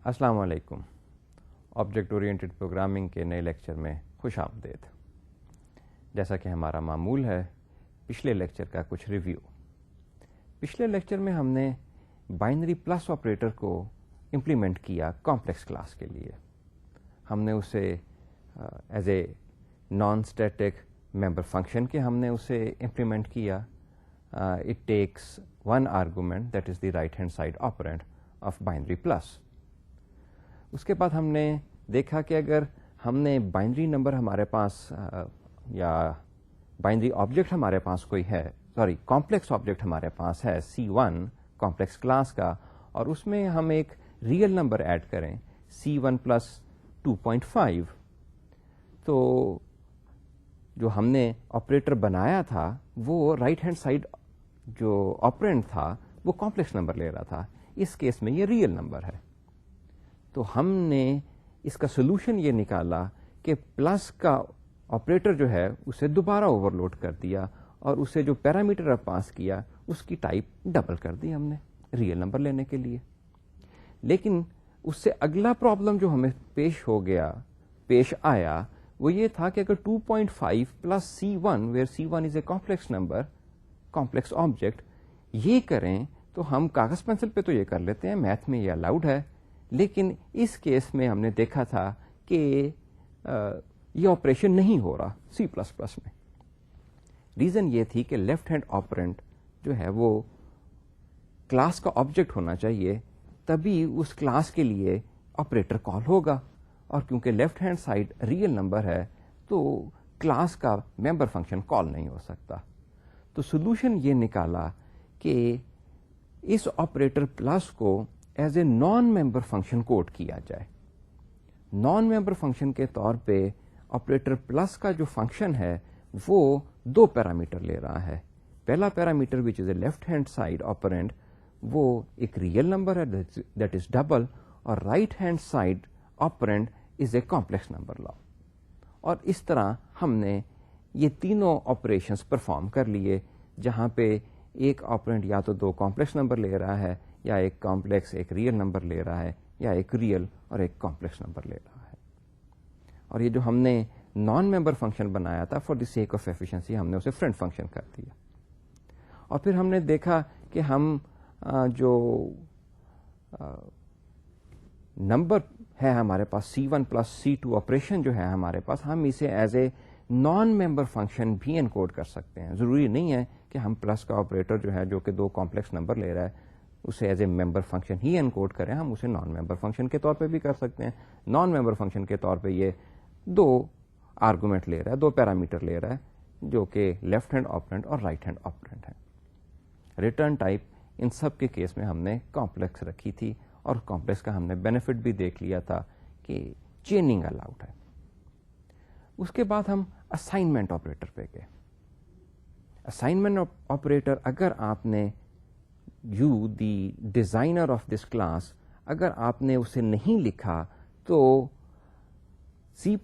السلام علیکم. Object oriented programming کے نئے لیکچر میں خوش آمدید. جیسا کہ ہمارا معمول ہے پچھلے لیکچر کا کچھ ریویو. پچھلے لیکچر میں ہم نے بائنری پلس آپریٹر کو امپلیمنٹ کیا کمپلیکس کلاس کے لیے. ہم نے اسے as a non static member function کے ہم نے اسے امپلیمنٹ کیا. It takes one argument that is the right hand side operand of binary plus. اس کے بعد ہم نے دیکھا کہ اگر ہم نے بائنری نمبر ہمارے پاس یا بائنری آبجیکٹ ہمارے پاس کوئی ہے کمپلیکس آبجیکٹ ہمارے پاس ہے C1 کمپلیکس کلاس کا, اور اس میں ہم ایک ریئل نمبر ایڈ کریں C1 پلس 2.5, تو جو ہم نے آپریٹر بنایا تھا وہ رائٹ ہینڈ سائڈ جو آپرینٹ تھا وہ کمپلیکس نمبر لے رہا تھا. اس کیس میں یہ ریئل نمبر ہے. تو ہم نے اس کا سولوشن یہ نکالا کہ پلس کا آپریٹر جو ہے اسے دوبارہ اوور لوڈ کر دیا اور اسے جو پیرامیٹر پاس کیا اس کی ٹائپ ڈبل کر دی ہم نے ریئل نمبر لینے کے لیے. لیکن اس سے اگلا پرابلم جو ہمیں پیش آیا وہ یہ تھا کہ اگر 2.5 plus C1 where C1 is a complex number complex object یہ کریں تو ہم کاغذ پینسل پہ تو یہ کر لیتے ہیں, میتھ میں یہ الاؤڈ ہے, لیکن اس کیس میں ہم نے دیکھا تھا کہ یہ آپریشن نہیں ہو رہا C++ میں. ریزن یہ تھی کہ لیفٹ ہینڈ آپرینٹ جو ہے وہ کلاس کا آبجیکٹ ہونا چاہیے, تبھی اس کلاس کے لیے آپریٹر کال ہوگا, اور کیونکہ left hand side real number ہے تو کلاس کا ممبر فنکشن کال نہیں ہو سکتا. تو سولوشن یہ نکالا کہ اس آپریٹر پلس کو as a non member function code کیا جائے. نان ممبر فنکشن کے طور پہ آپریٹر پلس کا جو فنکشن ہے وہ دو پیرامیٹر لے رہا ہے. پہلا parameter which is a left hand side operand وہ ایک ریئل نمبر ہے دیٹ از ڈبل, اور right hand side operand is a complex number لا. اور اس طرح ہم نے یہ تینوں آپریشنس پرفارم کر لیے جہاں پہ ایک آپرینٹ یا تو دو کمپلیکس نمبر لے رہا ہے یا ایک کمپلیکس ایک ریئل نمبر لے رہا ہے یا ایک ریئل اور ایک کمپلیکس نمبر لے رہا ہے. اور یہ جو ہم نے نان ممبر فنکشن بنایا تھا for the sake of efficiency ہم نے اسے فرنٹ فنکشن کر دیا. اور پھر ہم نے دیکھا کہ ہم جو نمبر ہے ہمارے پاس C1 پلس C2 آپریشن جو ہے ہمارے پاس, ہم اسے as a non member function بھی انکوڈ کر سکتے ہیں. ضروری نہیں ہے کہ ہم پلس کا آپریٹر جو ہے جو کہ دو کمپلیکس نمبر لے رہا ہے اسے ایز اے ممبر فنکشن ہی انکوڈ کریں, ہم اسے نان ممبر فنکشن کے طور پہ بھی کر سکتے ہیں. نان ممبر فنکشن کے طور پہ یہ دو آرگومنٹ لے رہا ہے, دو پیرامیٹر لے رہا ہے جو کہ لیفٹ ہینڈ آپرینٹ اور رائٹ ہینڈ آپرینٹ ہے. ریٹرن ٹائپ ان سب کے کیس میں ہم نے کمپلیکس رکھی تھی, اور کمپلیکس کا ہم نے بینیفٹ بھی دیکھ لیا تھا کہ چیننگ الاؤڈ ہے. اس کے بعد ہم اسائنمنٹ آپریٹر پہ گئے. اسائنمنٹ آپریٹر اگر آپ نے you the designer of this class اگر آپ نے اسے نہیں لکھا تو C++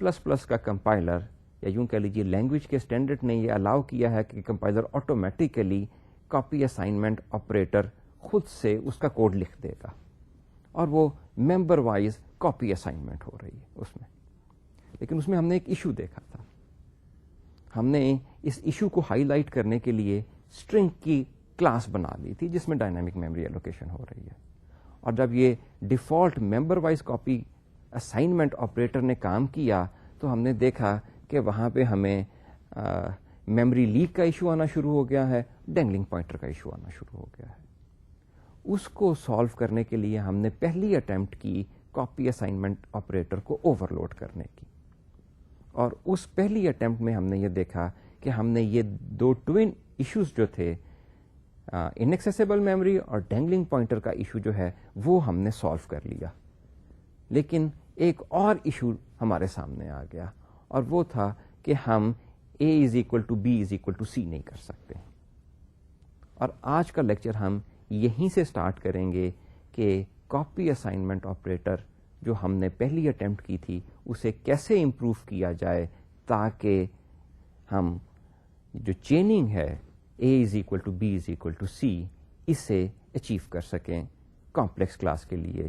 کا کمپائلر یا یوں کہہ لیجیے لینگویج کے اسٹینڈرڈ نے یہ الاؤ کیا ہے کہ compiler automatically copy assignment operator خود سے اس کا کوڈ لکھ دے گا, اور وہ ممبر وائز کاپی اسائنمنٹ ہو رہی ہے اس میں. لیکن اس میں ہم نے ایک ایشو دیکھا تھا. ہم نے اس ایشو کو ہائی لائٹ کرنے کے لیے اسٹرنگ کی کلاس بنا لی تھی جس میں ڈائنامک میموری ایلوکیشن ہو رہی ہے, اور جب یہ default member wise copy assignment operator نے کام کیا تو ہم نے دیکھا کہ وہاں پہ ہمیں میموری لیک کا ایشو آنا شروع ہو گیا ہے, ڈینگلنگ پوائنٹر کا ایشو آنا شروع ہو گیا ہے. اس کو سالو کرنے کے لیے ہم نے پہلی اٹیمپٹ کی کاپی اسائنمنٹ آپریٹر کو اوور لوڈ کرنے کی, اور اس پہلی اٹیمپٹ میں ہم نے یہ دیکھا کہ ہم نے یہ دو ٹوین ایشوز جو تھے انیکسیسیبل میموری اور ڈینگلنگ پوائنٹر کا ایشو جو ہے وہ ہم نے سالو کر لیا. لیکن ایک اور ایشو ہمارے سامنے آ گیا, اور وہ تھا کہ ہم A is equal to B is equal to C نہیں کر سکتے. اور آج کا لیکچر ہم یہیں سے سٹارٹ کریں گے کہ کاپی اسائنمنٹ آپریٹر جو ہم نے پہلی اٹیمپٹ کی تھی اسے کیسے امپروو کیا جائے تاکہ ہم جو چیننگ ہے A is equal to B is equal to C اسے اچیو کر سکیں کمپلیکس کلاس کے لیے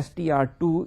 str2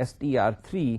str3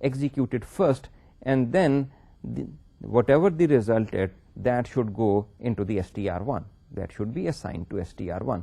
executed first and then whatever the resulted that should go into the str1, that should be assigned to str1।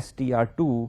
str2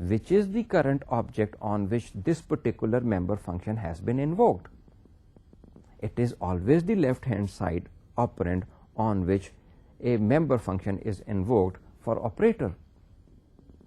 which is the current object on which this particular member function has been invoked. It is always the left hand side operand on which a member function is invoked for operator.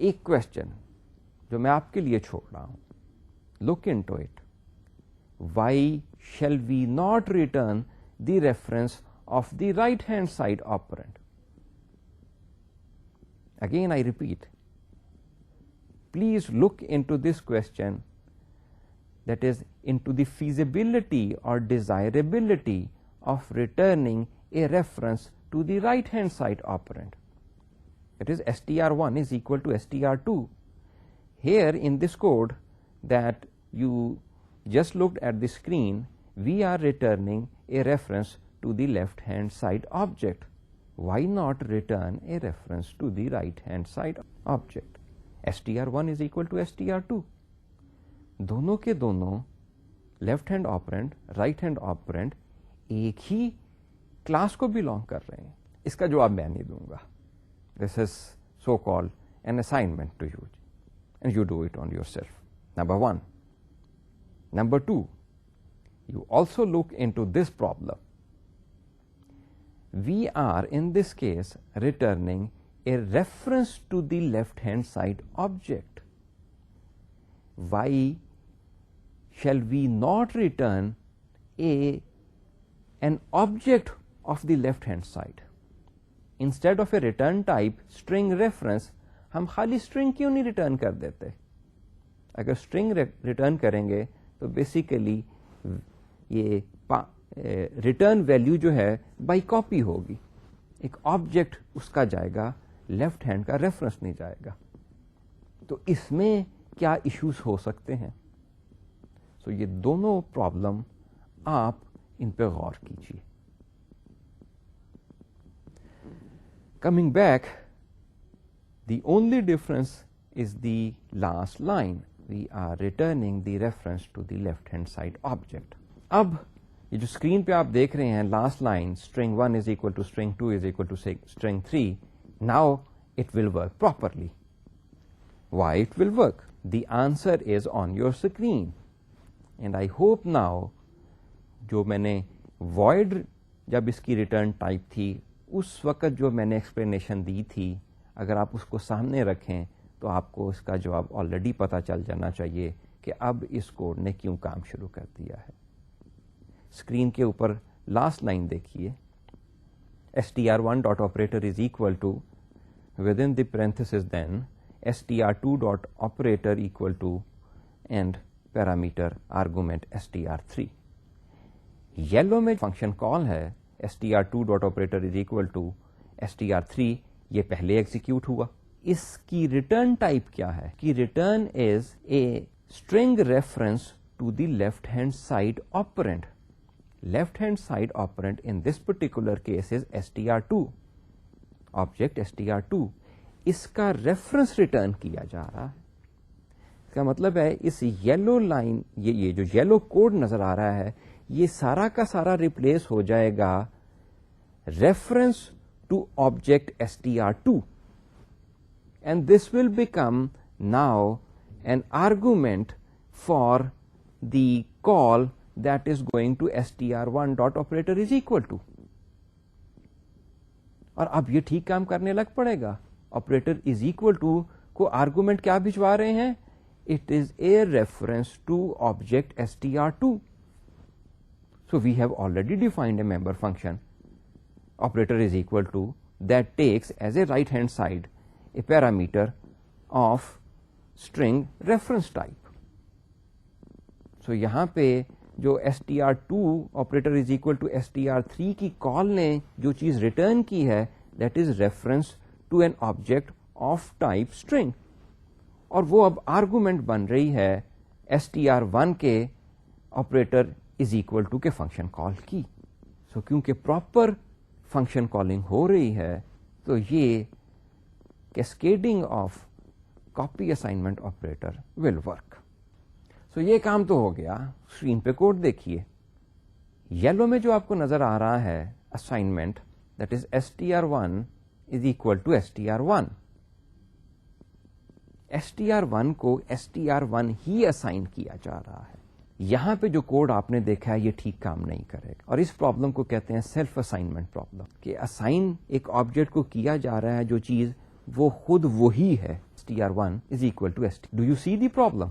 ایک question جو میں آپ کے لیے چھوڑ رہا ہوں, look into it. Why shall we not return the reference of the right hand side operand? Again, I repeat, please look into this question, that is, into the feasibility or desirability of returning a reference to the right hand side operand. That is, str1 is equal to str2. Here in this code that you just looked at the screen, we are returning a reference to the left hand side object. Why not return a reference to the right hand side object? str1 is equal to str2. دونوں کے دونوں left hand operand right hand apparent ایک ہی class کو belong کر رہے ہیں. اس کا جواب میں نہیں دوں گا. This is so called an assignment to you and you do it on yourself. Number 1. Number 2, you also look into this problem. We are in this case returning a reference to the left hand side object. Why shall we not return an object of the left hand side? Instead of a return type string reference, ہم خالی string کیوں نہیں return کر دیتے؟ اگر string return کریں گے تو بیسیکلی یہ ریٹرن ویلیو جو ہے بائی کاپی ہوگی. ایک آبجیکٹ اس کا جائے گا, لیفٹ ہینڈ کا ریفرنس نہیں جائے گا. تو اس میں کیا ایشوز ہو سکتے ہیں؟ سو یہ دونوں پرابلم آپ ان پہ غور کیجیے. Coming back, the only difference is the last line. We are returning the reference to the left hand side object. اب یہ جو اسکرین پہ آپ دیکھ رہے ہیں last line string 1 is equal to string 2 is equal to string 3, now it will work properly. Why it will work? The answer is on your screen. And I hope now جو میں نے void جب اس کی return type تھی اس وقت جو میں نے ایکسپلینیشن دی تھی, اگر آپ اس کو سامنے رکھیں تو آپ کو اس کا جواب آلریڈی پتا چل جانا چاہیے کہ اب اس کوڈ نے کیوں کام شروع کر دیا ہے. اسکرین کے اوپر لاسٹ لائن دیکھیے. str1 dot operator is equal to with in the parenthesis then str2 dot operator equal to and parameter argument str3. یلو میں فنکشن کال ہے str2 dot operator is equal to str3, یہ پہلے execute ہوا. اس کی return type کیا ہے؟ کی return is a string reference to the left hand side operand. Left hand side operand in this particular case is str2, object str2. اس کا reference return کیا جا رہا ہے. اس کا مطلب ہے اس یلو لائن, یہ جو یلو کوڈ نظر آ رہا ہے, یہ سارا کا سارا ریپلیس ہو جائے گا reference to object str2, and this will become now an argument for the call that is going to str1 dot operator is equal to. اور اب یہ ٹھیک کام کرنے لگ پڑے گا. آپریٹر از اکول ٹو کو آرگومنٹ کیا بھجوا رہے ہیں؟ It is a reference to object str2. So we have already defined a member function operator is equal to that takes as a right hand side a parameter of string reference type. سو یہاں پہ جو str2 operator is equal to str3 کی کال نے جو چیز return کی ہے that is reference to an object of type string, اور وہ اب آرگومنٹ بن رہی ہے str1 کے operator is equal to کے فنکشن کال کی. سو کیونکہ پراپر فنکشن کالنگ ہو رہی ہے تو یہ cascading of copy assignment operator will work. So یہ کام تو ہو گیا. اسکرین پہ کوڈ دیکھیے. یلو میں جو آپ کو نظر آ رہا ہے assignment, that is str1 is equal to str1. str1 کو str1 ہی اسائن کیا جا رہا ہے. یہاں پہ جو کوڈ آپ نے دیکھا ہے یہ ٹھیک کام نہیں کرے گا, اور اس پرابلم کو کہتے ہیں سیلف اسائنمنٹ پرابلم, کہ اسائن ایک آبجیکٹ کو کیا جا رہا ہے جو چیز وہ خود وہی ہے, str1 is equal to st. Do you see the problem?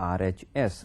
RHS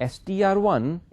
str1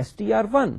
str1.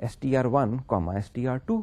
str1, str2,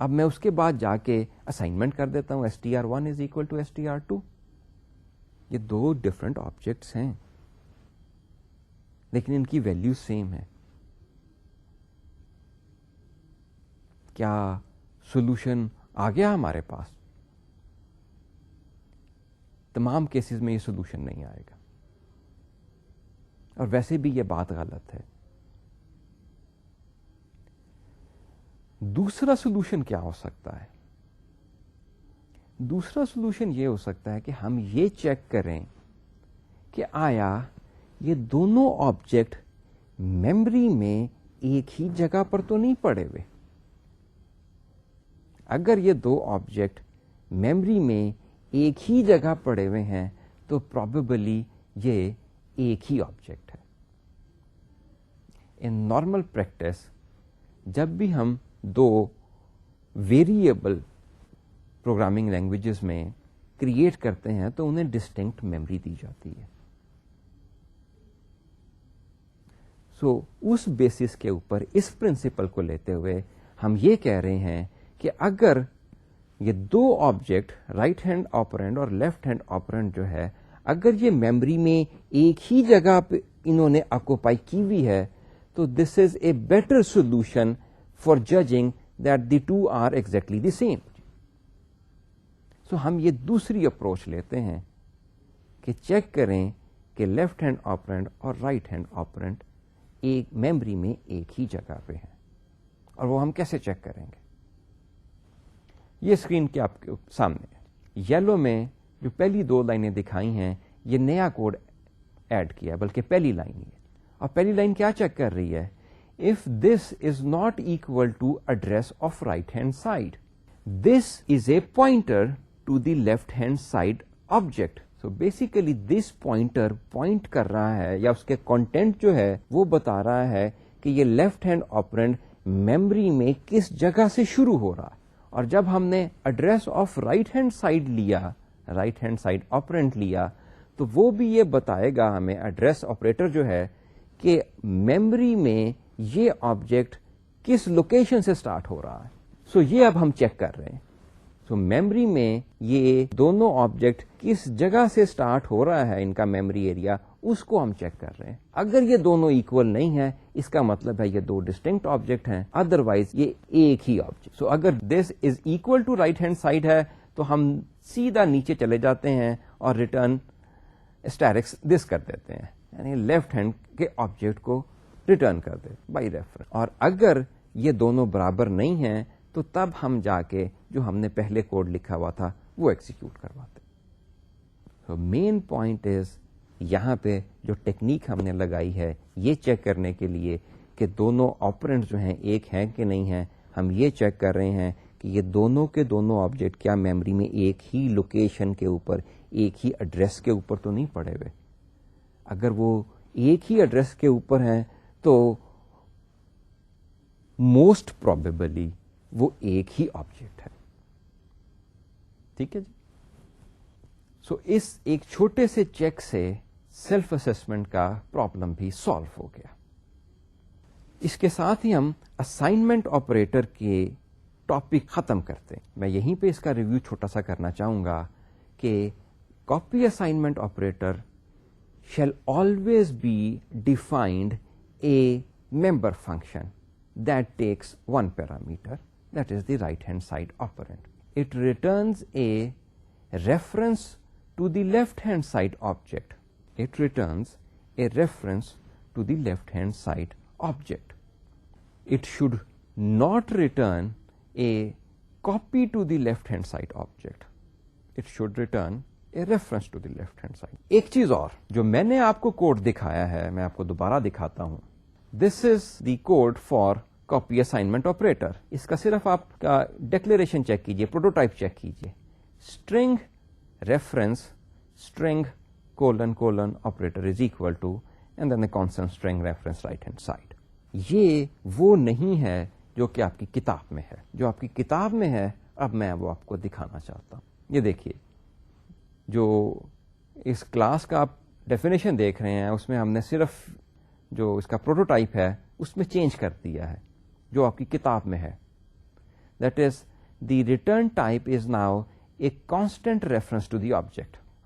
اب میں اس کے بعد جا کے اسائنمنٹ کر دیتا ہوں str1 is equal to str2. یہ دو ڈفرنٹ آبجیکٹس ہیں لیکن ان کی ویلیو سیم ہے. کیا سولوشن آ گیا ہمارے پاس؟ تمام کیسز میں یہ سولوشن نہیں آئے گا، اور ویسے بھی یہ بات غلط ہے. دوسرا سولوشن کیا ہو سکتا ہے؟ دوسرا سولوشن یہ ہو سکتا ہے کہ ہم یہ چیک کریں کہ آیا یہ دونوں آبجیکٹ میموری میں ایک ہی جگہ پر تو نہیں پڑے ہوئے. اگر یہ دو آبجیکٹ میموری میں ایک ہی جگہ پڑے ہوئے ہیں تو پروبیبلی یہ ایک ہی آبجیکٹ ہے. ان نارمل پریکٹس جب بھی ہم دو ویریبل پروگرامنگ لینگویجز میں کریٹ کرتے ہیں تو انہیں ڈسٹنکٹ میموری دی جاتی ہے. سو اس بیسس کے اوپر اس پرنسپل کو لیتے ہوئے ہم یہ کہہ رہے ہیں کہ اگر یہ دو آبجیکٹ رائٹ ہینڈ آپرینڈ اور لیفٹ ہینڈ آپرینڈ جو ہے اگر یہ میموری میں ایک ہی جگہ پہ انہوں نے آکوپائی کی ہوئی ہے تو this is a better solution for judging that the two are exactly the same. So ہم یہ دوسری اپروچ لیتے ہیں کہ چیک کریں کہ لیفٹ ہینڈ آپرینڈ اور رائٹ ہینڈ آپرینڈ ایک میموری میں ایک ہی جگہ پہ ہیں. اور وہ ہم کیسے چیک کریں گے؟ یہ اسکرین کے آپ کے سامنے ہے. یلو میں جو پہلی دو لائنیں دکھائی ہیں یہ نیا کوڈ ایڈ کیا بلکہ پہلی لائن ہی ہے. اور پہلی لائن کیا چیک کر رہی ہے؟ If this is not equal to address of right hand side this is a pointer to the left hand side object. So basically this pointer point کر رہا ہے یا اس کے کانٹینٹ جو ہے وہ بتا رہا ہے کہ یہ لیفٹ ہینڈ آپرینڈ میموری میں کس جگہ سے شروع ہو رہا ہے. اور جب ہم نے address of right hand side لیا، رائٹ ہینڈ سائڈ آپرینٹ لیا، تو وہ بھی یہ بتائے گا ہمیں ایڈریس آپریٹر جو ہے کہ میموری میں یہ آبجیکٹ کس لوکیشن سے سٹارٹ ہو رہا ہے. سو یہ اب ہم چیک کر رہے ہیں. سو میموری میں یہ دونوں آبجیکٹ کس جگہ سے سٹارٹ ہو رہا ہے، ان کا میموری ایریا، اس کو ہم چیک کر رہے ہیں. اگر یہ دونوں ایکول نہیں ہے اس کا مطلب ہے یہ دو ڈسٹنکٹ آبجیکٹ ہیں، ادروائز یہ ایک ہی آبجیکٹ. سو اگر this is equal to right hand side ہے تو ہم سیدھا نیچے چلے جاتے ہیں اور ریٹرن اسٹیرکس دس کر دیتے ہیں، یعنی لیفٹ ہینڈ کے آبجیکٹ کو ریٹرن کر دیں بائی ریفرنس. اور اگر یہ دونوں برابر نہیں ہیں تو تب ہم جا کے جو ہم نے پہلے کوڈ لکھا ہوا تھا وہ ایکسیکیوٹ کرواتے. سو مین پوائنٹ از یہاں پہ جو ٹیکنیک ہم نے لگائی ہے یہ چیک کرنے کے لیے کہ دونوں آپرینٹ جو ہیں ایک ہیں کہ نہیں ہیں، ہم یہ چیک کر رہے ہیں کہ یہ دونوں کے دونوں آبجیکٹ کیا میموری میں ایک ہی لوکیشن کے اوپر، ایک ہی ایڈریس کے اوپر تو نہیں پڑے ہوئے. اگر وہ ایک ہی ایڈریس کے اوپر ہیں تو موسٹ پروبیبلی وہ ایک ہی آبجیکٹ ہے. ٹھیک ہے جی. سو اس ایک چھوٹے سے چیک سے سیلف اسسمنٹ کا پرابلم بھی سالو ہو گیا. اس کے ساتھ ہی ہم اسائنمنٹ آپریٹر کے ٹاپک ختم کرتے ہیں. میں یہیں پہ اس کا ریویو چھوٹا سا کرنا چاہوں گا کہ copy assignment operator shall always be defined a member function that takes one parameter, that is the right hand side operand. It returns a reference to the left hand side object. It returns a reference to the left hand side object. It should not return a copy to the left hand side object. It should return a reference to the left hand side. ایک چیز اور جو میں نے آپ کو code دکھایا ہے میں آپ کو دوبارہ دکھاتا ہوں. This is the code for copy assignment operator. اس کا صرف آپ کا ڈیکلیریشن چیک کیجئے، پروٹوٹائپ چیک کیجئے. string reference string colon colon operator is equal to and then the constant string reference right hand side. یہ وہ نہیں ہے جو کہ آپ کی کتاب میں ہے. جو آپ کی کتاب میں ہے اب میں وہ آپ کو دکھانا چاہتا ہوں. یہ دیکھیے جو اس کلاس کا آپ ڈیفینیشن دیکھ رہے ہیں اس میں ہم نے صرف جو اس کا پروٹوٹائپ ہے اس میں چینج کر دیا ہے جو آپ کی کتاب میں ہے. That is the return type is now a constant reference to the object,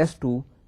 S2,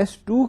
S2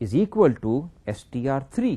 is equal to str3.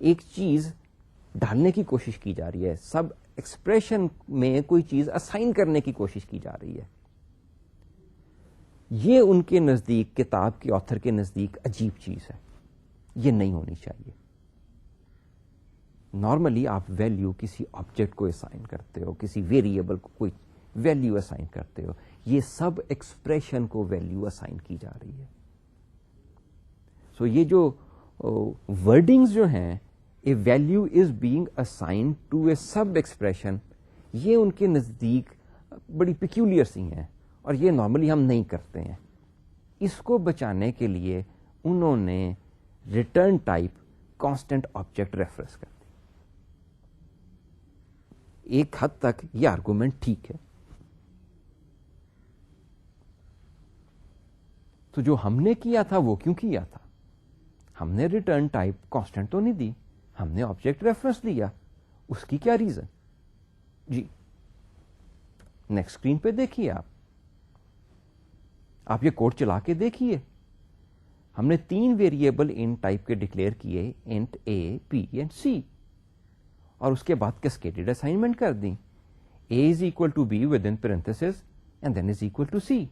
ایک چیز ڈالنے کی کوشش کی جا رہی ہے, سب ایکسپریشن میں کوئی چیز اسائن کرنے کی کوشش کی جا رہی ہے. یہ ان کے نزدیک, کتاب کے آتھر کے نزدیک عجیب چیز ہے, یہ نہیں ہونی چاہیے. نارملی آپ ویلیو کسی آبجیکٹ کو اسائن کرتے ہو, کسی ویریبل کو کوئی ویلیو اسائن کرتے ہو, یہ سب ایکسپریشن کو ویلیو اسائن کی جا رہی ہے. سو یہ جو ورڈنگز جو ہیں, a value is being assign to a sub expression, یہ ان کے نزدیک بڑی پیکیولر سی ہیں, اور یہ نارملی ہم نہیں کرتے ہیں. اس کو بچانے کے لیے انہوں نے return type constant object reference کر دی. ایک حد تک یہ آرگومنٹ ٹھیک ہے. تو جو ہم نے کیا تھا وہ کیوں کیا تھا؟ ہم نے ریٹرن ٹائپ کانسٹنٹ تو نہیں دی, ہم نے آبجیکٹ ریفرنس دیا. اس کی کیا ریزن؟ جی نیکسٹ اسکرین پہ دیکھیے, آپ یہ کوڈ چلا کے دیکھیے. ہم نے 3 ویریبل انٹ ٹائپ کے ڈکلیئر کیے, int A, P and C, اور اس کے بعد کیسکیڈڈ اسائنمنٹ کر دی. A is equal to B with in parentheses and then is equal to C.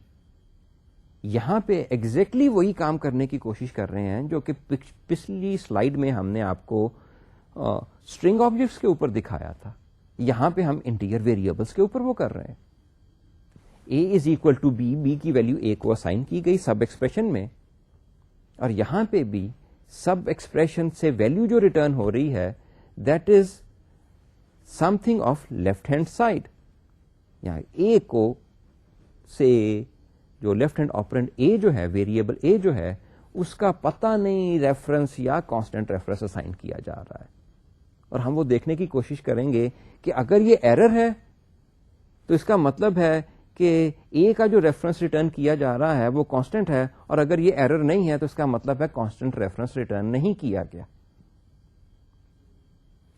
یہاں پہ ایگزیکٹلی وہی کام کرنے کی کوشش کر رہے ہیں جو کہ پچھلی سلائیڈ میں ہم نے آپ کو اسٹرنگ آبجیکٹس کے اوپر دکھایا تھا. یہاں پہ ہم انٹیجر ویریبلس کے اوپر وہ کر رہے ہیں. A is equal to B, B کی ویلیو اے کو اسائن کی گئی سب ایکسپریشن میں, اور یہاں پہ بھی سب ایکسپریشن سے ویلیو جو ریٹرن ہو رہی ہے that is some thing of left hand side. یہاں اے کو سے جو لیفٹ ہینڈ آپرینٹ اے جو ہے, ویریبل اے جو ہے, اس کا پتہ نہیں ریفرنس یا کانسٹنٹ ریفرنس اسائن کیا جا رہا ہے. اور ہم وہ دیکھنے کی کوشش کریں گے کہ اگر یہ ایرر ہے تو اس کا مطلب ہے کہ اے کا جو ریفرنس ریٹرن کیا جا رہا ہے وہ کانسٹنٹ ہے, اور اگر یہ ایرر نہیں ہے تو اس کا مطلب ہے کانسٹنٹ ریفرنس ریٹرن نہیں کیا گیا.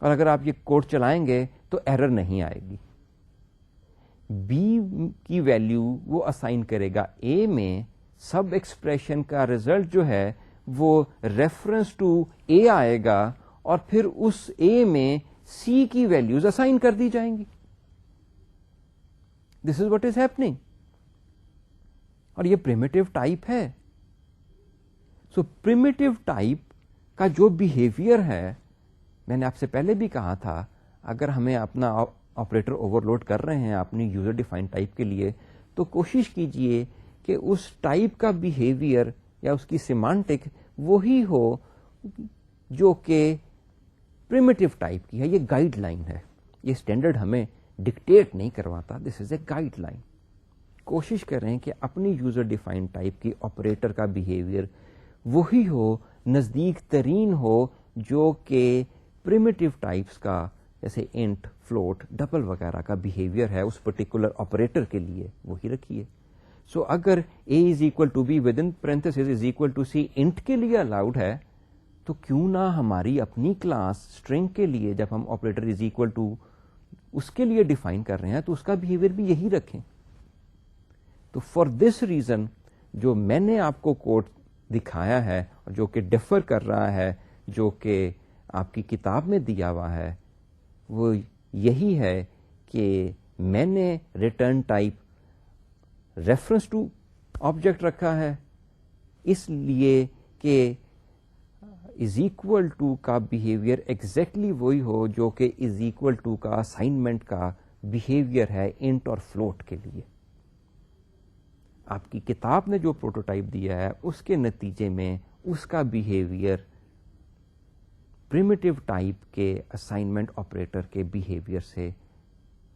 اور اگر آپ یہ کوڈ چلائیں گے تو ایرر نہیں آئے گی. بی کی ویلیو وہ اسائن کرے گا اے میں, سب ایکسپریشن کا ریزلٹ جو ہے وہ ریفرنس ٹو اے آئے گا, اور پھر اس اے میں سی کی ویلیوز اسائن کر دی جائیں گی. دس از واٹ از ہیپننگ, اور یہ پریمیٹیو ٹائپ ہے. سو پریمیٹیو ٹائپ کا جو بیہیویئر ہے, میں نے آپ سے پہلے بھی کہا تھا, اگر ہمیں اپنا آپریٹر اوور لوڈ کر رہے ہیں اپنی یوزر ڈیفائن ٹائپ کے لیے, تو کوشش کیجئے کہ اس ٹائپ کا بیہیویئر یا اس کی سیمانٹک وہی ہو جو کہ پریمیٹیو ٹائپ کی ہے. یہ گائیڈ لائن ہے, یہ اسٹینڈرڈ ہمیں ڈکٹیٹ نہیں کرواتا, دس از اے گائیڈ لائن. کوشش کریں کہ اپنی یوزر ڈیفائن ٹائپ کی آپریٹر کا بیہیویئر وہی ہو, نزدیک ترین ہو جو کہ پریمیٹیو ٹائپس کا, جیسے انٹ, فلوٹ, ڈبل وغیرہ کا بیہیویئر ہے اس پرٹیکولر آپریٹر کے لیے, وہی رکھیے. سو اگر A is equal to B with in parentheses is equal to C int کے لیے الاؤڈ ہے, تو کیوں نہ ہماری اپنی کلاس اسٹرنگ کے لیے جب ہم آپریٹر از اکول ٹو اس کے لیے ڈیفائن کر رہے ہیں تو اس کا بیہیویئر بھی یہی رکھیں. تو فار دس ریزن جو میں نے آپ کو کوڈ دکھایا ہے اور جو کہ ڈیفر کر رہا ہے جو کہ آپ کی کتاب میں دیا ہوا ہے, وہ یہی ہے کہ میں نے return type reference to object رکھا ہے اس لیے کہ از اکول ٹو کا بیہیویئر ایگزیکٹلی وہی ہو جو کہ از اکول ٹو کا اسائنمنٹ کا بیہیویئر ہے انٹ اور فلوٹ کے لیے. آپ کی کتاب نے جو پروٹوٹائپ دیا ہے اس کے نتیجے میں اس کا بیہیویئر پریمیٹیو ٹائپ کے اسائنمنٹ آپریٹر کے بیہیویئر سے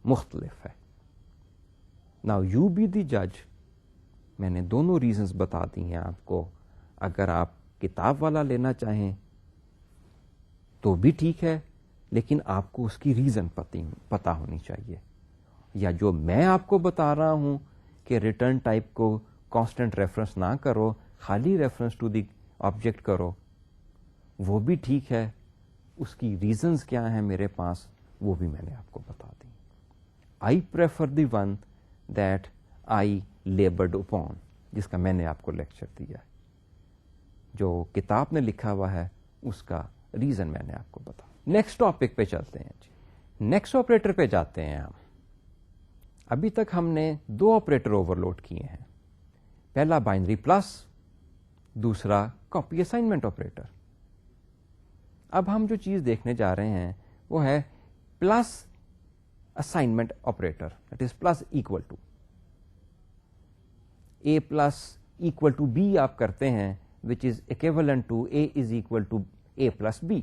مختلف ہے. ناؤ یو بی دی جج. میں نے دونوں ریزنز بتا دی ہیں آپ کو. اگر آپ کتاب والا لینا چاہیں تو بھی ٹھیک ہے, لیکن آپ کو اس کی ریزن پتا ہونی چاہیے. یا جو میں آپ کو بتا رہا ہوں کہ ریٹرن ٹائپ کو کانسٹنٹ ریفرنس نہ کرو, خالی ریفرنس ٹو دی آبجیکٹ کرو, وہ بھی ٹھیک ہے. اس کی ریزنز کیا ہیں میرے پاس وہ بھی میں نے آپ کو بتا دی. I prefer the one that I laboured upon, جس کا میں نے آپ کو لیکچر دیا ہے. جو کتاب میں لکھا ہوا ہے اس کا ریزن میں نے آپ کو بتا. نیکسٹ ٹاپک پہ چلتے ہیں جی. نیکسٹ آپریٹر پہ جاتے ہیں ہم. ابھی تک ہم نے 2 آپریٹر اوور لوڈ کیے ہیں. پہلا بائنری پلس, دوسرا کاپی اسائنمنٹ آپریٹر. اب ہم جو چیز دیکھنے جا رہے ہیں وہ ہے plus assignment operator, that is plus equal to. A plus equal to B آپ کرتے ہیں, which is equivalent to A is equal to A plus B.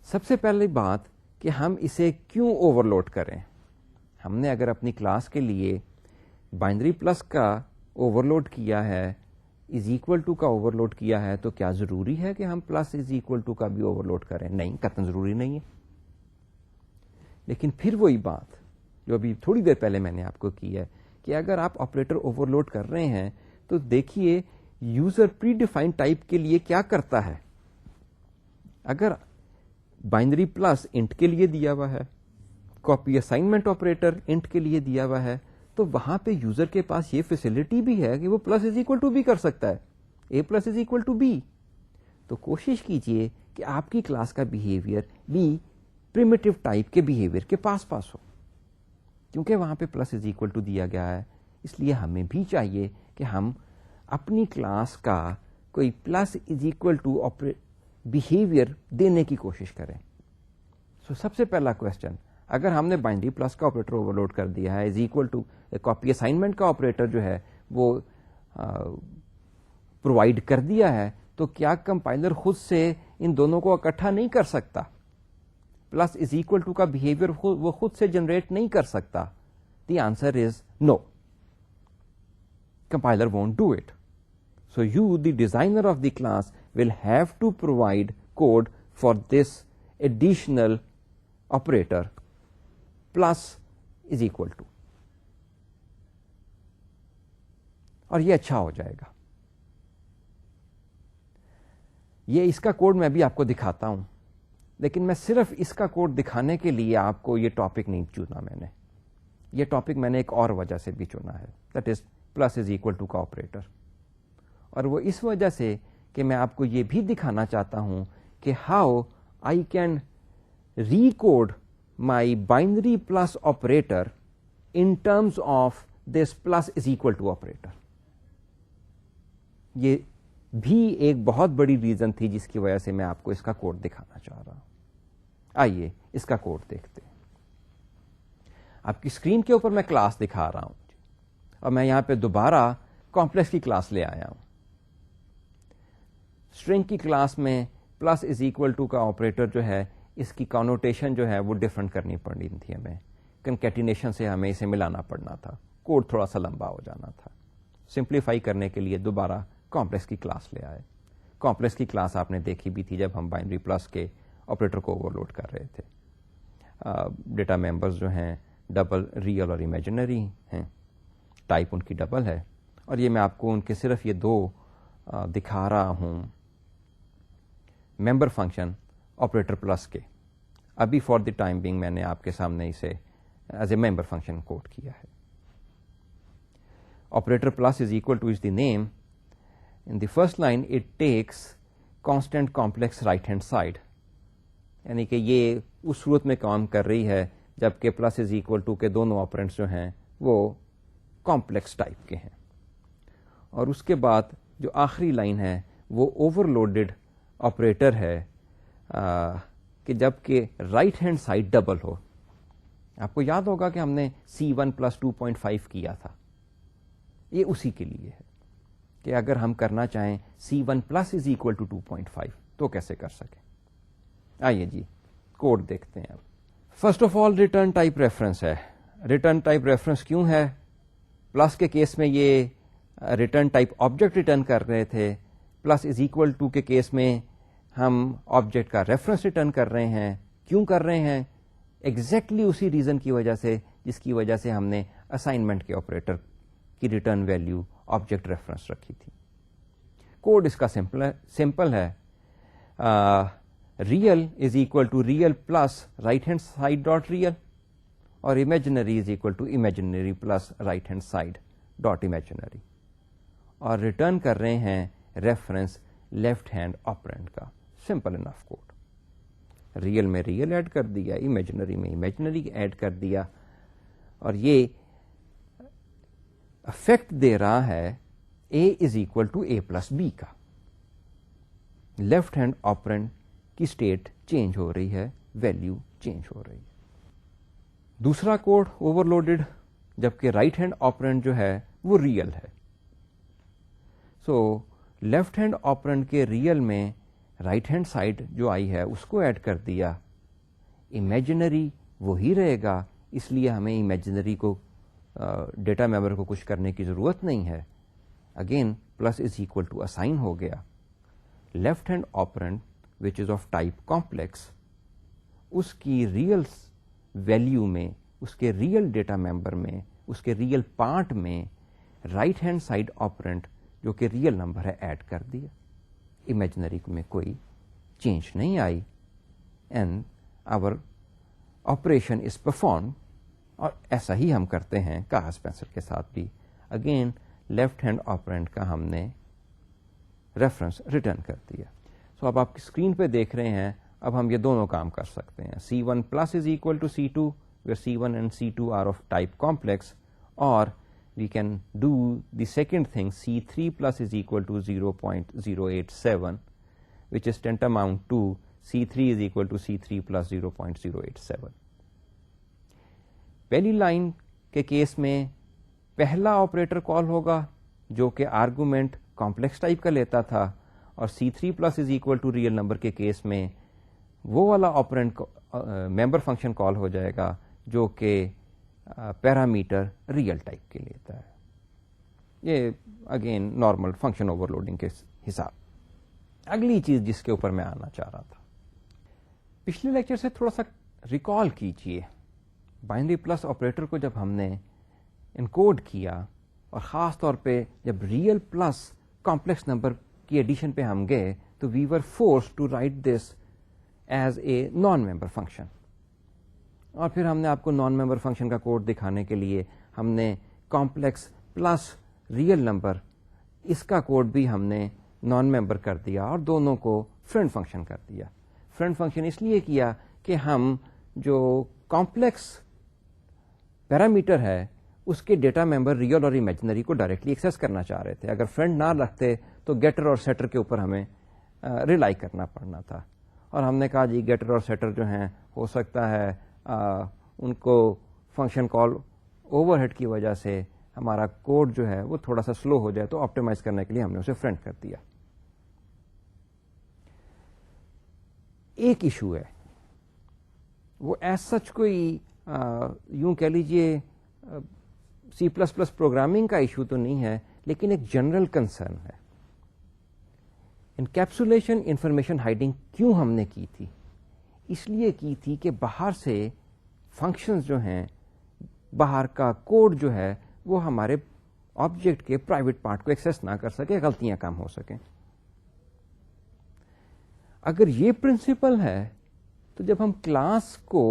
سب سے پہلی بات کہ ہم اسے کیوں اوور لوڈ کریں. ہم نے اگر اپنی کلاس کے لیے بائنری پلس کا اوور لوڈ کیا ہے, از اکول ٹو کا اوور لوڈ کیا ہے, تو کیا ضروری ہے کہ ہم پلس از اکول ٹو کا بھی اوور لوڈ کریں؟ نہیں, قطعاً ضروری نہیں ہے. لیکن پھر وہی بات جو ابھی تھوڑی دیر پہلے میں نے آپ کو کی ہے کہ اگر آپ آپریٹر اوور لوڈ کر رہے ہیں تو دیکھیے یوزر پری ڈیفائنڈ ٹائپ کے لیے کیا کرتا ہے. اگر بائنری پلس انٹ کے لیے دیا ہوا ہے, کاپی اسائنمنٹ آپریٹر انٹ کے لیے دیا ہوا ہے, تو وہاں پہ یوزر کے پاس یہ فیسلٹی بھی ہے کہ وہ plus is equal to B کر سکتا ہے, A plus is equal to B. تو کوشش کیجئے کہ آپ کی کلاس کا بیہیویئر بھی پریمیٹیو ٹائپ کے بیہیویئر کے پاس ہو, کیونکہ وہاں پہ پلس از اکول ٹو دیا گیا ہے. اس لیے ہمیں بھی چاہیے کہ ہم اپنی کلاس کا کوئی plus is equal to behaviour دینے کی کوشش کریں. سب سے پہلا کوشچن, اگر ہم نے بائنری پلس کا آپریٹر اوور لوڈ کر دیا ہے, is equal to copy assignment کا آپریٹر جو ہے وہ پرووائڈ کر دیا ہے, تو کیا کمپائلر خود سے ان دونوں کو اکٹھا نہیں کر سکتا؟ پلس از اکول ٹو کا بہیویئر وہ خود سے جنریٹ نہیں کر سکتا؟ The answer is no, compiler won't do it. So you, the designer of the class, will have to provide code for this additional operator plus is equal to. اور یہ اچھا ہو جائے گا. یہ اس کا کوڈ میں بھی آپ کو دکھاتا ہوں, لیکن میں صرف اس کا کوڈ دکھانے کے لیے آپ کو یہ ٹاپک نہیں چنا. یہ ٹاپک میں نے ایک اور وجہ سے بھی چنا ہے, that is plus is equal to کا آپریٹر. اور وہ اس وجہ سے کہ میں آپ کو یہ بھی دکھانا چاہتا ہوں کہ how I can recode my binary plus operator in terms of this plus is equal to operator. یہ بھی ایک بہت بڑی ریزن تھی جس کی وجہ سے میں آپ کو اس کا کوڈ دکھانا چاہ رہا ہوں. آئیے اس کا کوڈ دیکھتے ہیں. آپ کی اسکرین کے اوپر میں کلاس دکھا رہا ہوں, اور میں یہاں پہ دوبارہ کمپلیکس کی کلاس لے آیا ہوں. اسٹرنگ کی کلاس میں پلس از اکول ٹو کا آپریٹر جو ہے, اس کی کانوٹیشن جو ہے وہ ڈفرنٹ کرنی پڑنی تھی ہمیں. کنکیٹینیشن سے ہمیں اسے ملانا پڑنا تھا, کوڈ تھوڑا سا لمبا ہو جانا تھا. سمپلیفائی کرنے کے لیے دوبارہ کمپلیکس کی کلاس لے آئے. کمپلیکس کی کلاس آپ نے دیکھی بھی تھی جب ہم بائنری پلس کے آپریٹر کو اوور لوڈ کر رہے تھے. ڈیٹا ممبرز جو ہیں ڈبل ریئل اور امیجنری ہیں, ٹائپ ان کی ڈبل ہے, اور یہ میں آپ کو ان کے صرف یہ 2 دکھا رہا ہوں ممبر فنکشن آپریٹر پلس کے. ابھی فار دی ٹائم بینگ میں نے آپ کے سامنے اسے as a member function code کیا ہے. Operator plus is equal to is the name. In the first line it takes constant complex right hand side, یعنی کہ یہ اس صورت میں کام کر رہی ہے جبکہ پلس از اکول ٹو کے دونوں آپرینٹس جو ہیں وہ کمپلیکس ٹائپ کے ہیں. اور اس کے بعد جو آخری لائن ہے وہ اوور لوڈڈ آپریٹر ہے کہ جب کہ رائٹ ہینڈ سائڈ ڈبل ہو. آپ کو یاد ہوگا کہ ہم نے C1 + 2.5 کیا تھا, یہ اسی کے لیے ہے کہ اگر ہم کرنا چاہیں C1 + is equal to 2.5 تو کیسے کر سکیں. آئیے جی کوڈ دیکھتے ہیں. اب first of all return type reference ہے. ریٹرن ٹائپ ریفرنس کیوں ہے؟ پلس کے کیس میں یہ ریٹرن ٹائپ آبجیکٹ ریٹرن کر رہے تھے, پلس از اکول ٹو کے کیس میں ہم آبجیکٹ کا ریفرنس ریٹرن کر رہے ہیں. کیوں کر رہے ہیں؟ ایگزیکٹلی اسی ریزن کی وجہ سے جس کی وجہ سے ہم نے اسائنمنٹ کے آپریٹر کی ریٹرن ویلیو آبجیکٹ ریفرنس رکھی تھی. کوڈ اس کا سمپل ہے. Real is equal to real plus right hand side dot real, اور imaginary is equal to imaginary plus right hand side dot imaginary, اور ریٹرن کر رہے ہیں ریفرنس لیفٹ ہینڈ آپرینٹ کا سمپل انف کوڈ. ریئل میں real add کر دیا, imaginary میں امیجنری ایڈ کر دیا, اور یہ افیکٹ دے رہا ہے A is equal to A plus B کا. لیفٹ ہینڈ آپرینٹ کی اسٹیٹ چینج ہو رہی ہے, ویلیو چینج ہو رہی ہے. دوسرا کوڈ اوور لوڈیڈ, جبکہ رائٹ ہینڈ آپرینٹ جو ہے وہ ریئل ہے. سو لیفٹ ہینڈ آپرینٹ کے ریئل میں رائٹ ہینڈ سائڈ جو آئی ہے اس کو ایڈ کر دیا. امیجنری وہی رہے گا, اس لیے ہمیں امیجنری کو ڈیٹا ممبر کو کچھ کرنے کی ضرورت نہیں ہے. Again plus is equal to assign ہو گیا. Left hand operand which is of type complex, اس کی ریئل ویلیو میں, اس کے ریئل ڈیٹا ممبر میں, اس کے ریئل پارٹ میں رائٹ ہینڈ سائڈ آپرینٹ جو کہ ریئل نمبر ہے ایڈ کر دیا. امیجنری میں کوئی چینج نہیں آئی, and our operation is perform. اور ایسا ہی ہم کرتے ہیں کاغذ پینسل کے ساتھ بھی. اگین لیفٹ ہینڈ آپرینٹ کا ہم نے ریفرنس ریٹرن کر دیا. سو اب آپ کی اسکرین پہ دیکھ رہے ہیں, اب ہم یہ دونوں کام کر سکتے ہیں. C1 plus is equal to C2, where C1 and C2 are of type complex, or we can do the second thing, C3 plus is equal to 0.087, which is tantamount to C3 is equal to C3 plus 0.087. پہلی line کے case میں پہلا operator call ہوگا جو کہ argument complex type کا لیتا تھا, اور C3 plus is equal to real number کے کیس میں وہ والا آپرینٹ ممبر فنکشن کال ہو جائے گا جو کہ پیرامیٹر ریئل ٹائپ کے لیتا ہے. یہ again normal function over loading کے حساب. اگلی چیز جس کے اوپر میں آنا چاہ رہا تھا, پچھلے لیکچر سے تھوڑا سا ریکال کیجئے. بائنری پلس آپریٹر کو جب ہم نے انکوڈ کیا, اور خاص طور پہ جب ریئل پلس کمپلیکس نمبر کی ایڈیشن پہ ہم گئے, تو we were forced to write this as a non member function. اور پھر ہم نے آپ کو نان ممبر فنکشن کا کوڈ دکھانے کے لیے ہم نے کمپلیکس پلس ریئل نمبر اس کا کوڈ بھی ہم نے نان ممبر کر دیا, اور دونوں کو فرینڈ فنکشن کر دیا. فرینڈ فنکشن اس لیے کیا کہ ہم جو کمپلیکس پیرامیٹر ہے اس کے ڈیٹا ممبر ریئل اور امیجنری کو ڈائریکٹلی ایکسیس کرنا چاہ رہے تھے. اگر فرینڈ نہ رکھتے تو گیٹر اور سیٹر کے اوپر ہمیں ریلائی کرنا پڑنا تھا. اور ہم نے کہا جی گیٹر اور سیٹر جو ہیں ہو سکتا ہے ان کو فنکشن کال اوور ہیڈ کی وجہ سے ہمارا کوڈ جو ہے وہ تھوڑا سا سلو ہو جائے, تو آپٹیمائز کرنے کے لیے ہم نے اسے فرینڈ کر دیا. ایک ایشو ہے, وہ ایز سچ کوئی یوں کہہ لیجیے سی پلس پلس پروگرامنگ کا ایشو تو نہیں ہے, لیکن ایک جنرل کنسرن ہے. انکیپسولیشن انفارمیشن ہائڈنگ کیوں ہم نے کی تھی؟ اس لیے کی تھی کہ باہر سے فنکشنز جو ہیں, باہر کا کوڈ جو ہے وہ ہمارے آبجیکٹ کے پرائیویٹ پارٹ کو ایکسیس نہ کر سکے, غلطیاں کم ہو سکیں. اگر یہ پرنسپل ہے تو جب ہم کلاس کو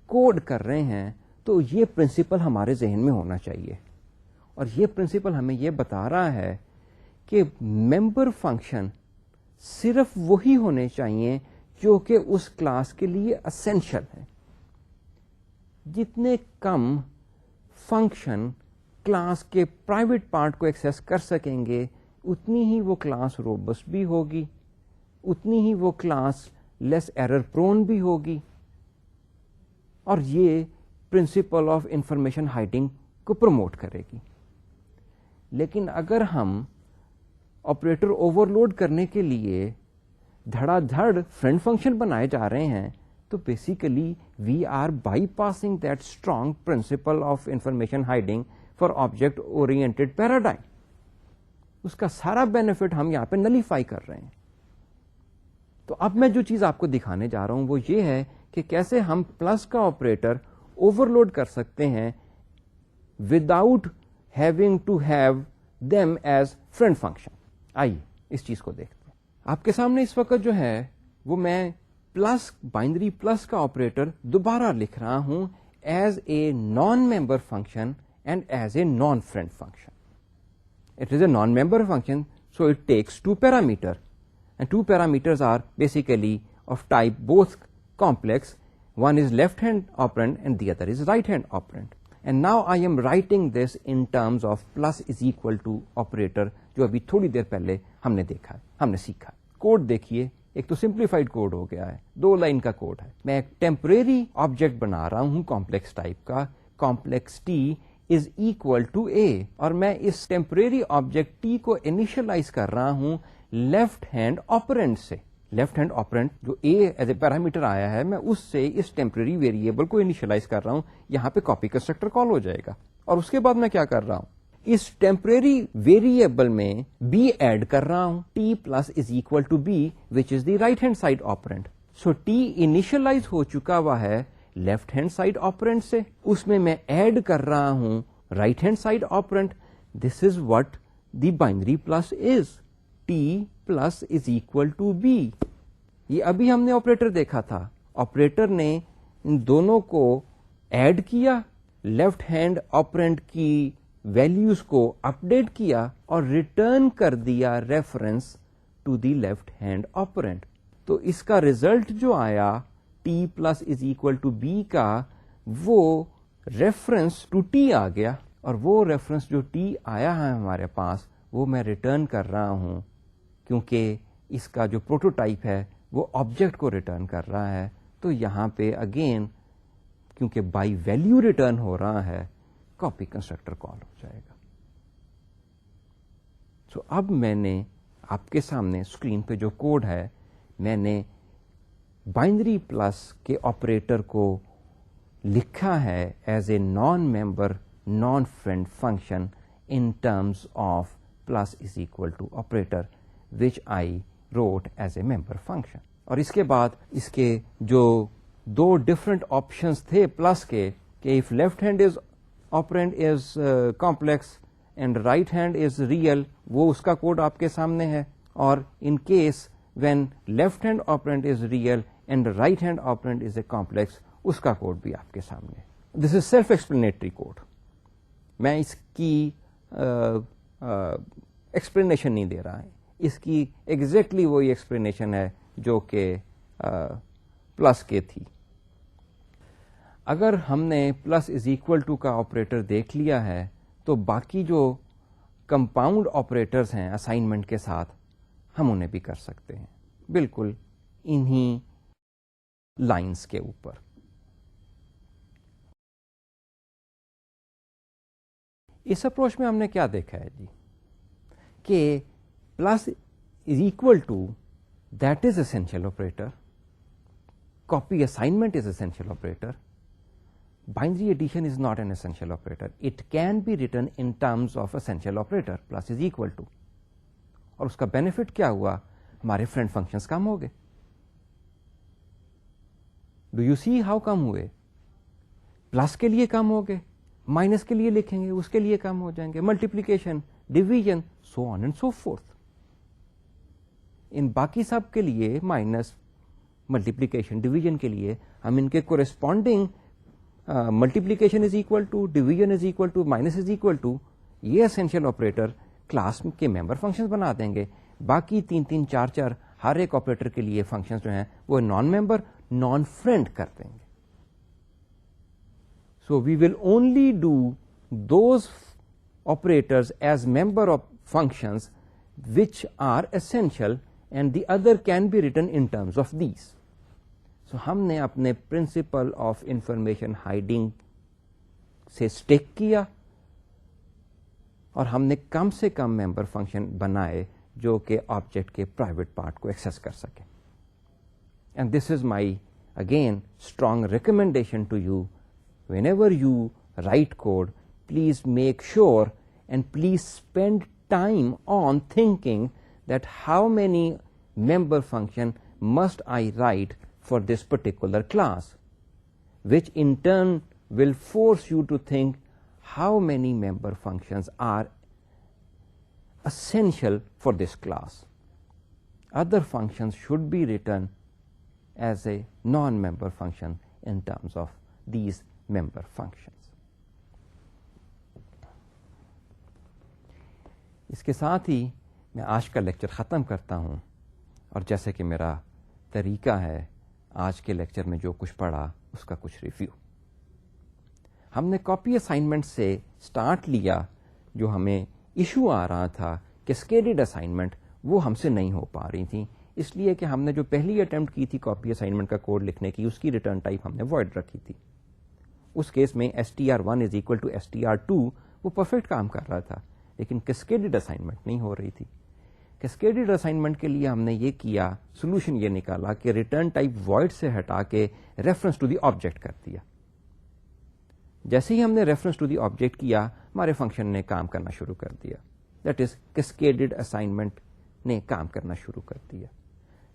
کوڈ کر رہے ہیں تو یہ پرنسپل ہمارے ذہن میں ہونا چاہیے. اور یہ پرنسپل ہمیں یہ بتا رہا ہے کہ ممبر فنکشن صرف وہی ہونے چاہیے جو کہ اس کلاس کے لیے اسینشل ہے. جتنے کم فنکشن کلاس کے پرائیویٹ پارٹ کو ایکسیس کر سکیں گے اتنی ہی وہ کلاس روبسٹ بھی ہوگی, اتنی ہی وہ کلاس لیس ایرر پرون بھی ہوگی, اور یہ پرنسپل آف انفارمیشن ہائڈنگ کو پروموٹ کرے گی. لیکن اگر ہم آپریٹر اوور لوڈ کرنے کے لیے دھڑا دھڑ فرینڈ فنکشن بنائے جا رہے ہیں تو basically we are bypassing that strong principle of information hiding for object oriented paradigm. اس کا سارا بینیفٹ ہم یہاں پہ نلیفائی کر رہے ہیں. تو اب میں جو چیز آپ کو دکھانے جا رہا ہوں وہ یہ ہے کہ کیسے ہم پلس کا آپریٹر اوور لوڈ کر سکتے ہیں without having to have them as friend function. آئیے اس چیز کو دیکھتے ہیں. آپ کے سامنے اس وقت جو ہے وہ میں پلس بائنری پلس کا آپریٹر دوبارہ لکھ رہا ہوں as a non member function and as a non-friend function. It is a non-member function, so it takes two parameters. and two parameters are basically of type both complex. One is left hand operand and the other is right hand operand. And now I am writing this in terms of plus is equal to operator, جو ابھی تھوڑی دیر پہلے ہم نے دیکھا ہے, ہم نے سیکھا ہے. کوڈ دیکھیے, ایک تو سمپلیفائڈ کوڈ ہو گیا ہے, 2 لائن کا کوڈ ہے. میں ایک ٹیمپریری آبجیکٹ بنا رہا ہوں کمپلیکس ٹائپ کا, complex T is equal to A, اور میں اس ٹیمپریری آبجیکٹ ٹی کو انیشلائز کر رہا ہوں لیفٹ ہینڈ آپرینٹ سے. لیفٹ ہینڈ آپرینٹ جو اے ایز اے پیرامیٹر آیا ہے, میں اس سے اس ٹیمپریری ویریبل کو انیشلائز کر رہا ہوں. یہاں پہ کاپی کنسٹرکٹر کال ہو جائے گا, اور اس کے بعد میں کیا کر رہا ہوں, اس ٹیمپریری ویریبل میں بی ایڈ کر رہا ہوں, T plus is equal to B which is the right hand side operand. So T initialize ہو چکا ہوا ہے لیفٹ ہینڈ سائڈ آپرینٹ سے, اس میں ایڈ کر رہا ہوں right hand side operand. This is what the binary plus is, T plus is equal to B. یہ ابھی ہم نے آپریٹر دیکھا تھا, آپریٹر نے ان دونوں کو ایڈ کیا, لیفٹ ہینڈ آپرینٹ کی ویلیوز کو اپڈیٹ کیا اور ریٹرن کر دیا reference to the left hand operand. تو اس کا ریزلٹ جو آیا T plus is equal to B کا, وہ ریفرنس ٹو ٹی آ گیا, اور وہ ریفرنس جو ٹی آیا ہے ہمارے پاس وہ میں ریٹرن کر رہا ہوں, کیونکہ اس کا جو پروٹوٹائپ ہے وہ آبجیکٹ کو ریٹرن کر رہا ہے. تو یہاں پہ اگین کیونکہ بائی ویلیو ریٹرن ہو رہا ہے, کاپی کنسٹرکٹر کال ہو جائے گا. سو اب میں نے آپ کے سامنے اسکرین پہ جو کوڈ ہے, میں نے بائنری پلس کے آپریٹر کو لکھا ہے as a non member non friend function in terms of plus is equal to operator which I wrote as a member function. اور اس کے بعد اس کے جو 2 ڈفرنٹ آپشنس تھے پلس کے, کہ if left hand is operand is complex and right hand is real, وہ اس کا کوڈ آپ کے سامنے ہے. اور in case when left hand operand is real and right hand operand is a complex, اس کا کوڈ بھی آپ کے سامنے ہے. This is self-explanatory code. میں اس کی ایکسپلینیشن نہیں دے رہا ہے, اس کی ایگزیکٹلی وہی ایکسپلینیشن ہے جو کہ پلس کے تھی. اگر ہم نے پلس از اکول ٹو کا آپریٹر دیکھ لیا ہے تو باقی جو کمپاؤنڈ آپریٹرز ہیں اسائنمنٹ کے ساتھ, ہم انہیں بھی کر سکتے ہیں بالکل انہی لائنز کے اوپر. اس اپروچ میں ہم نے کیا دیکھا ہے جی, کہ plus is equal to that is essential operator, copy assignment is essential operator, binary addition is not an essential operator. It can be written in terms of essential operator plus is equal to. اور اس کا benefit کیا ہوا, ہمارے friend functions کم ہو گئے. Do you see how come ہوئے؟ Plus کے لیے کم ہو گئے, مائنس کے لیے لکھیں گے اس کے لیے کم ہو جائیں گے, multiplication division so on and so forth. ان باقی سب کے لیے مائنس ملٹیپلیکیشن ڈویژن کے لیے ہم ان کے corresponding multiplication is equal to, division is equal to, minus is equal to, یہ اسینشیل آپریٹر کلاس کے ممبر فنکشن بنا دیں گے. باقی 3 4 4 ہر ایک آپریٹر کے لیے فنکشن جو ہیں وہ نان ممبر نان فرینڈ کر دیں گے. So we will only do those operators as member of functions which are essential and the other can be written in terms of these. So ہم نے اپنے principle of information hiding سے stick کیا اور ہم نے کم سے کم ممبر فنکشن بنائے جو کہ آبجیکٹ کے پرائیویٹ پارٹ کو ایکسیس کر سکے. And this is my again strong recommendation to you, whenever you write code, please make sure and please spend time on thinking that how many member function must I write for this particular class, which in turn will force you to think how many member functions are essential for this class. Other functions should be written as a non-member function in terms of these member functions. اس کے ساتھ ہی میں آج کا lecture ختم کرتا ہوں. اور جیسے کہ میرا طریقہ ہے آج کے لیکچر میں جو کچھ پڑھا اس کا کچھ ریویو. ہم نے کاپی اسائنمنٹ سے سٹارٹ لیا. جو ہمیں ایشو آ رہا تھا کیسکیڈڈ اسائنمنٹ وہ ہم سے نہیں ہو پا رہی تھیں, اس لیے کہ ہم نے جو پہلی اٹمپٹ کی تھی کاپی اسائنمنٹ کا کوڈ لکھنے کی اس کی ریٹرن ٹائپ ہم نے وائڈ رکھی تھی. اس کیس میں str1 is equal to str2 وہ پرفیکٹ کام کر رہا تھا, لیکن کیسکیڈڈ اسائنمنٹ نہیں ہو رہی تھی. کیسکیڈڈ اسائنمنٹ کے لیے ہم نے یہ کیا, سولوشن یہ نکالا کہ ریٹرن ٹائپ وائڈ سے ہٹا کے ریفرنس ٹو دی آبجیکٹ کر دیا. جیسے ہی ہم نے ریفرنس ٹو دی آبجیکٹ کیا ہمارے فنکشن نے کام کرنا شروع کر دیا. دیٹ از کیسکیڈڈ اسائنمنٹ نے کام کرنا شروع کر دیا.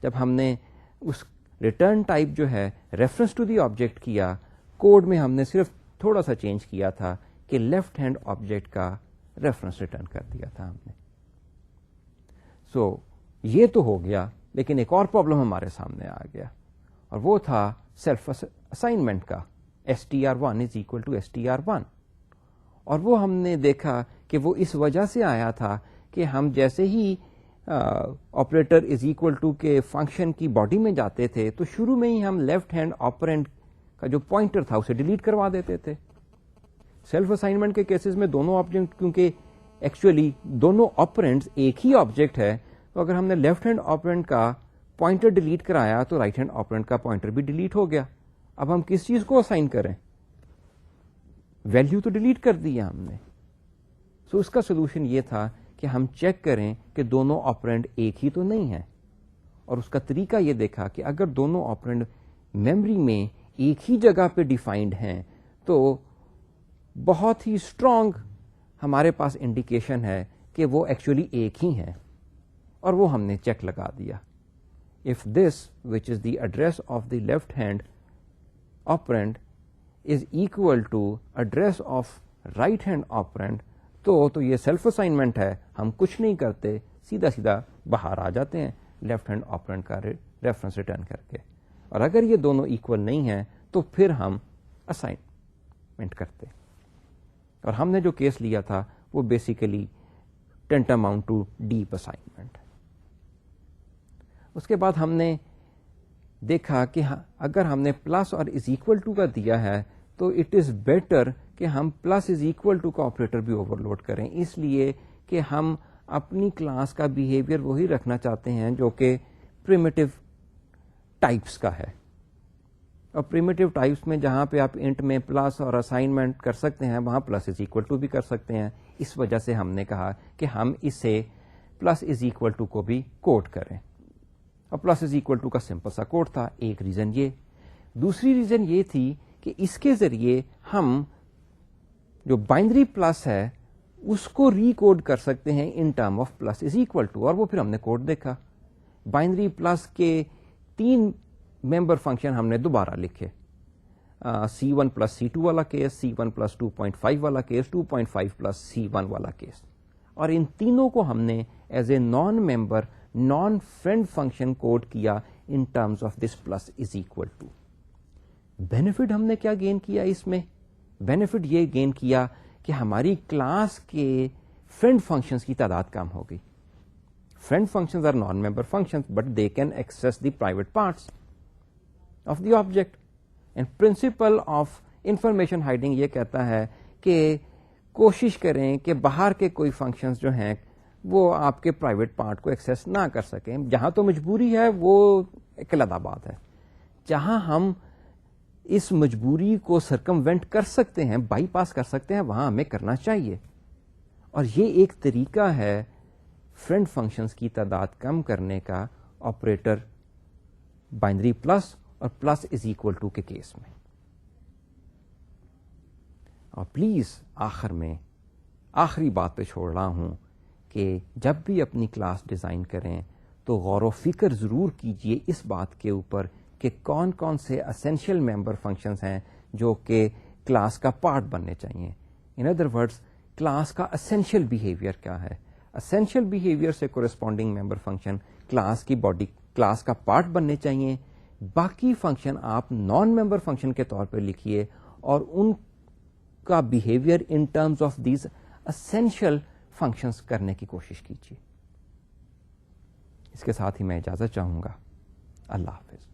جب ہم نے اس ریٹرن ٹائپ جو ہے ریفرنس ٹو دی آبجیکٹ کیا, کوڈ میں ہم نے صرف تھوڑا سا چینج کیا تھا کہ لیفٹ ہینڈ آبجیکٹ کا ریفرنس ریٹرن کر دیا تھا ہم نے. سو یہ تو ہو گیا, لیکن ایک اور پرابلم ہمارے سامنے آ گیا اور وہ تھا سیلف اسائنمنٹ کا. str1 is equal to str1 اور وہ ہم نے دیکھا کہ وہ اس وجہ سے آیا تھا کہ ہم جیسے ہی آپریٹر از اکول ٹو کے فنکشن کی باڈی میں جاتے تھے تو شروع میں ہی ہم لیفٹ ہینڈ آپرینٹ کا جو پوائنٹر تھا اسے ڈیلیٹ کروا دیتے تھے. سیلف اسائنمنٹ کے کیسز میں دونوں آبجیکٹ, کیونکہ ایکچولی دونوں آپرینٹس ایک ہی آبجیکٹ ہے, تو اگر ہم نے لیفٹ ہینڈ آپرینٹ کا پوائنٹر ڈیلیٹ کرایا تو رائٹ ہینڈ آپرینٹ کا پوائنٹر بھی ڈیلیٹ ہو گیا. اب ہم کس چیز کو اسائن کریں؟ ویلیو تو ڈیلیٹ کر دیا ہم نے. سو اس کا سولوشن یہ تھا کہ ہم چیک کریں کہ دونوں آپرینڈ ایک ہی تو نہیں ہیں, اور اس کا طریقہ یہ دیکھا کہ اگر دونوں آپرینڈ میموری میں ایک ہی جگہ پہ ڈیفائنڈ ہیں تو بہت ہی اسٹرانگ ہمارے پاس انڈیکیشن ہے کہ وہ ایکچولی ایک ہی ہیں, اور وہ ہم نے چیک لگا دیا. If this, which is the address of the left hand operand, is equal to address of right hand operand, تو یہ سیلف اسائنمنٹ ہے. ہم کچھ نہیں کرتے, سیدھا سیدھا باہر آ جاتے ہیں لیفٹ ہینڈ آپرینٹ کا ریفرنس ریٹرن کر کے. اور اگر یہ دونوں ایکول نہیں ہیں تو پھر ہم اسائنمنٹ کرتے. اور ہم نے جو کیس لیا تھا وہ بیسیکلی ٹینٹاماؤنٹ ٹو ڈیپ اسائنمنٹ. اس کے بعد ہم نے دیکھا کہ اگر ہم نے پلس اور از اکول ٹو کا دیا ہے تو اٹ از بیٹر کہ ہم پلس از اکول ٹو کا آپریٹر بھی اوور لوڈ کریں, اس لیے کہ ہم اپنی کلاس کا بیہیویئر وہی رکھنا چاہتے ہیں جو کہ پریمیٹیو ٹائپس کا ہے. اور پریمیٹیو ٹائپس میں جہاں پہ آپ انٹ میں پلس اور اسائنمنٹ کر سکتے ہیں وہاں پلس از اکول ٹو بھی کر سکتے ہیں. اس وجہ سے ہم نے کہا کہ ہم اسے پلس از اکول ٹو کو بھی کوڈ کریں, اور پلس از اکول ٹو کا سمپل سا کوڈ تھا. ایک ریزن یہ. دوسری ریزن یہ تھی کہ اس کے ذریعے ہم جو بائنری پلس ہے اس کو ری کوڈ کر سکتے ہیں in term of plus is equal to, اور وہ پھر ہم نے کوڈ دیکھا. بائنری پلس کے 3 ممبر فنکشن ہم نے دوبارہ لکھے, C1 پلس C2 والا کیس, C1 پلس 2.5 والا کیس, 2.5 پلس C1 والا کیس, اور ان تینوں کو ہم نے as a non member non friend function code کیا in terms of this plus is equal to. Benefit ہم نے کیا گین کیا اس میں؟ بینیفٹ یہ گین کیا کہ ہماری کلاس کے فرینڈ فنکشنز کی تعداد کم ہو گئی. Friend functions are non member functions but they can access the private parts of the object. And principle of information hiding یہ کہتا ہے کہ کوشش کریں کہ باہر کے کوئی فنکشنز جو ہیں وہ آپ کے پرائیویٹ پارٹ کو ایکسیس نہ کر سکیں. جہاں تو مجبوری ہے وہ ایک علیحدہ بات ہے. جہاں ہم اس مجبوری کو سرکموینٹ کر سکتے ہیں, بائی پاس کر سکتے ہیں, وہاں ہمیں کرنا چاہیے. اور یہ ایک طریقہ ہے فرینڈ فنکشنز کی تعداد کم کرنے کا آپریٹر بائنری پلس اور پلس از اکول ٹو کے کیس میں. اور پلیز آخر میں آخری بات پہ چھوڑ رہا ہوں کہ جب بھی اپنی کلاس ڈیزائن کریں تو غور و فکر ضرور کیجئے اس بات کے اوپر کہ کون کون سے اسینشیل ممبر فنکشنز ہیں جو کہ کلاس کا پارٹ بننے چاہیے. ان ادر ورڈز کلاس کا اسینشیل بیہیویئر کیا ہے. اسینشیل بیہیویئر سے کورسپونڈنگ ممبر فنکشن کلاس کی باڈی کلاس کا پارٹ بننے چاہیے. باقی فنکشن آپ نان ممبر فنکشن کے طور پہ لکھیے اور ان کا behaviour in terms of these essential functions کرنے کی کوشش کیجیے. اس کے ساتھ ہی میں اجازت چاہوں گا. اللہ حافظ.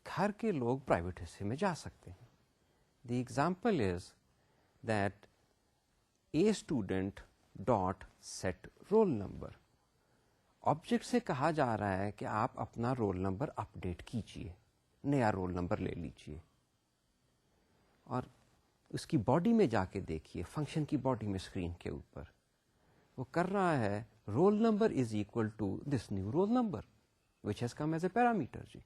گھر کے لوگ پرائیویٹ حصے میں جا سکتے ہیں. The example is that a student dot set roll number. Object سے کہا جا رہا ہے کہ آپ اپنا رول نمبر اپڈیٹ کیجئے, نیا رول نمبر لے لیجئے, اور اس کی باڈی میں جا کے دیکھیے, فنکشن کی باڈی میں اسکرین کے اوپر وہ کر رہا ہے roll number is equal to this new roll number which has come as a parameter. جی,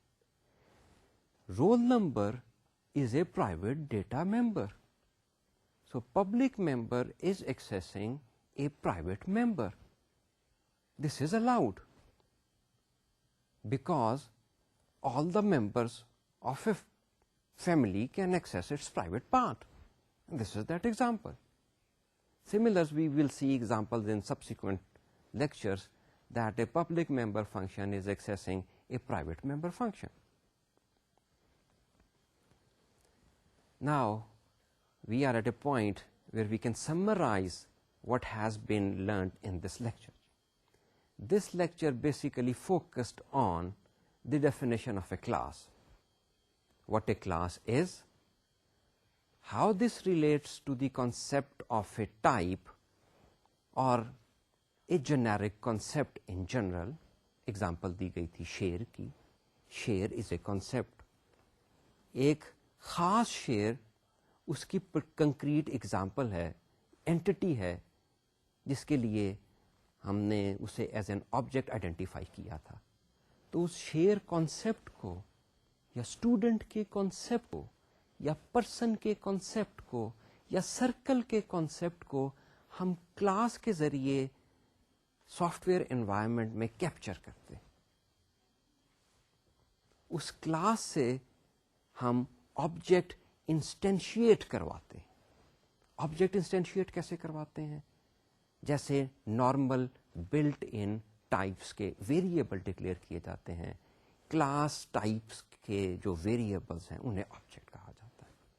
roll number is a private data member. So public member is accessing a private member. This is allowed because all the members of a family can access its private part. And this is that example. Similarly, we will see examples in subsequent lectures that a public member function is accessing a private member function. Now, we are at a point where we can summarize what has been learned in this lecture. This lecture basically focused on the definition of a class, what a class is, how this relates to the concept of a type or a generic concept in general. Example دی گئی تھی شیر کی. شیر از اے concept. ایک خاص شیر اس کی concrete example ہے, اینٹی ہے, جس کے لیے ہم نے اسے ایز این آبجیکٹ آئیڈینٹیفائی کیا تھا. تو اس شیر کانسیپٹ کو یا اسٹوڈنٹ کے کانسیپٹ کو یا پرسن کے کانسیپٹ کو یا سرکل کے کانسیپٹ کو ہم کلاس کے ذریعے سافٹ ویئر انوائرمنٹ میں کیپچر کرتے. اس کلاس سے ہم آبجیکٹ انسٹینشیٹ کرواتے ہیں. آبجیکٹ انسٹینشیٹ کیسے کرواتے ہیں؟ جیسے نارمل بلٹ ان ٹائپس کے ویریبل ڈکلیئر کیے جاتے ہیں, کلاس ٹائپس کے جو ویریبلس ہیں انہیں آبجیکٹ کہا